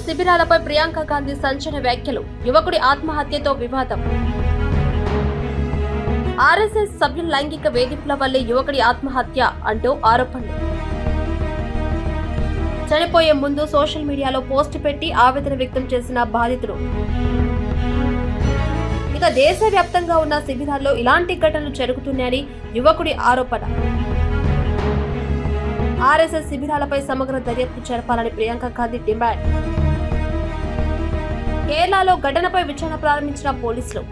శిబిరాలపై ప్రియాంక గాంధీ సంచలన వ్యాఖ్యలు. యువకుడి ఆత్మహత్యతో వివాదం. ఆర్ఎస్ఎస్ సభ్యుల లైంగిక వేధింపుల వల్లే యువకుడి ఆత్మహత్య అంటూ ఆరోపణలు. చనిపోయే ముందు సోషల్ మీడియాలో పోస్ట్ పెట్టి ఆవేదన వ్యక్తం చేసిన బాధితుడు. ఇక దేశవ్యాప్తంగా ఉన్న శిబిరాల్లో ఇలాంటి ఘటనలు జరుగుతున్నాయని యువకుడి ఆరోపణ. ఆర్ఎస్ఎస్ శిబిరాలపై సమగ్ర దర్యాప్తు జరపాలని ప్రియాంక గాంధీ డిమాండ్. కేరళలో ఘటనపై విచారణ ప్రారంభించిన పోలీసులు.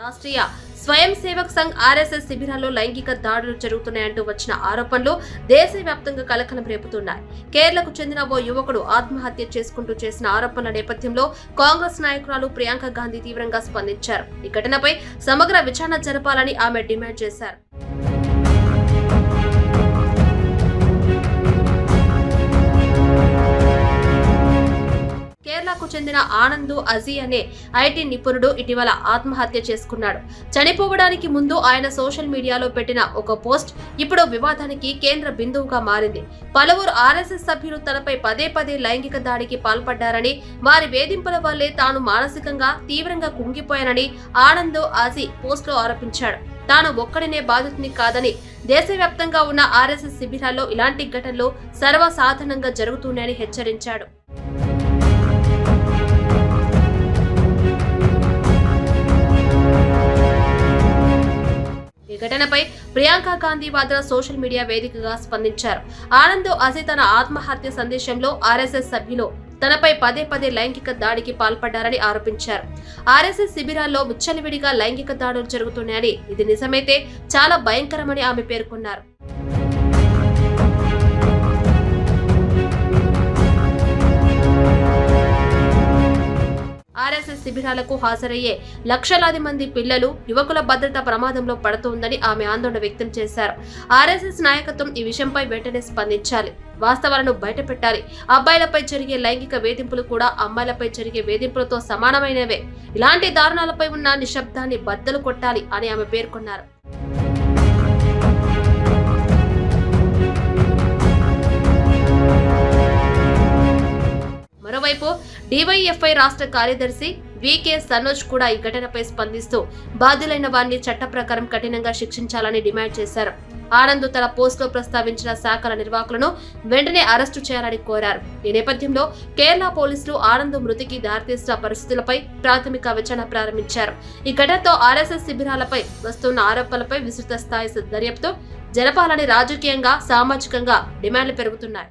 రాష్ట్రీయ స్వయం సేవక్ సంఘ్ ఆర్ఎస్ఎస్ శిబిరాల్లో లైంగిక దాడులు జరుగుతున్నాయంటూ వచ్చిన ఆరోపణలు దేశవ్యాప్తంగా కలకలం రేపుతున్నాయి. కేరళకు చెందిన ఓ యువకుడు ఆత్మహత్య చేసుకుంటూ చేసిన ఆరోపణల నేపథ్యంలో కాంగ్రెస్ నాయకురాలు ప్రియాంక గాంధీ తీవ్రంగా స్పందించారు. ఈ ఘటనపై సమగ్ర విచారణ జరపాలని ఆమె డిమాండ్ చేశారు. కేరళకు చెందిన ఆనంద్ అజీ అనే ఐటీ నిపుణుడు ఇటీవల ఆత్మహత్య చేసుకున్నాడు. చనిపోవడానికి ముందు ఆయన సోషల్ మీడియాలో పెట్టిన ఒక పోస్ట్ ఇప్పుడు వివాదానికి కేంద్ర బిందువుగా మారింది. పలువురు ఆర్ఎస్ఎస్ సభ్యులు తనపై పదే పదే లైంగిక దాడికి పాల్పడ్డారని, వారి వేధింపుల వల్లే తాను మానసికంగా తీవ్రంగా కుంగిపోయానని ఆనంద్ అజీ పోస్టులో ఆరోపించాడు. తాను ఒక్కడినే బాధితుని కాదని, దేశవ్యాప్తంగా ఉన్న ఆర్ఎస్ఎస్ శిబిరాల్లో ఇలాంటి ఘటనలు సర్వసాధారణంగా జరుగుతున్నాయని హెచ్చరించాడు. ఈ ఘటనపై ప్రియాంక గాంధీ వాద్రా సోషల్ మీడియా వేదికగా స్పందించారు. ఆనంద్ అజీ తన ఆత్మహత్య సందేశంలో ఆర్ఎస్ఎస్ సభ్యులు తనపై పదే పదే లైంగిక దాడికి పాల్పడ్డారని ఆరోపించారు. ఆర్ఎస్ఎస్ శిబిరాల్లో విచ్చలవిడిగా లైంగిక దాడులు జరుగుతున్నాయని, ఇది నిజమైతే చాలా భయంకరమని ఆమె పేర్కొన్నారు. ఆర్ఎస్ఎస్ శిబిరాలకు హాజరయ్యే లక్షలాది మంది పిల్లలు, యువకుల భద్రత ప్రమాదంలో పడుతోందని ఆమె ఆందోళన వ్యక్తం చేశారు. ఆర్ఎస్ఎస్ నాయకత్వం ఈ విషయంపై వెంటనే స్పందించాలి, వాస్తవాలను బయటపెట్టాలి. అబ్బాయిలపై జరిగే లైంగిక వేధింపులు కూడా అమ్మాయిలపై జరిగే వేధింపులతో సమానమైనవే. ఇలాంటి దారుణాలపై ఉన్న నిశ్శబ్దాన్ని బద్దలు కొట్టాలి అని ఆమె పేర్కొన్నారు. మరోవైపు డివైఎఫ్ఐ రాష్ట్ర కార్యదర్శి వికే సనోజ్ కూడా ఈ ఘటనపై స్పందిస్తూ బాధ్యులైన వారిని చట్ట ప్రకారం కఠినంగా శిక్షించాలని డిమాండ్ చేశారు. ఆనంద్ తన పోస్టులో ప్రస్తావించిన శాఖల నిర్వాహకులను వెంటనే అరెస్టు చేయాలని కోరారు. ఈ నేపథ్యంలో కేరళ పోలీసులు ఆనంద్ మృతికి దారితీసిన పరిస్థితులపై ప్రాథమిక విచారణ ప్రారంభించారు. ఈ ఘటనతో ఆర్ఎస్ఎస్ శిబిరాలపై వస్తున్న ఆరోపణలపై విస్తృత స్థాయి దర్యాప్తు జరపాలని రాజకీయంగా, సామాజికంగా డిమాండ్లు పెరుగుతున్నాయి.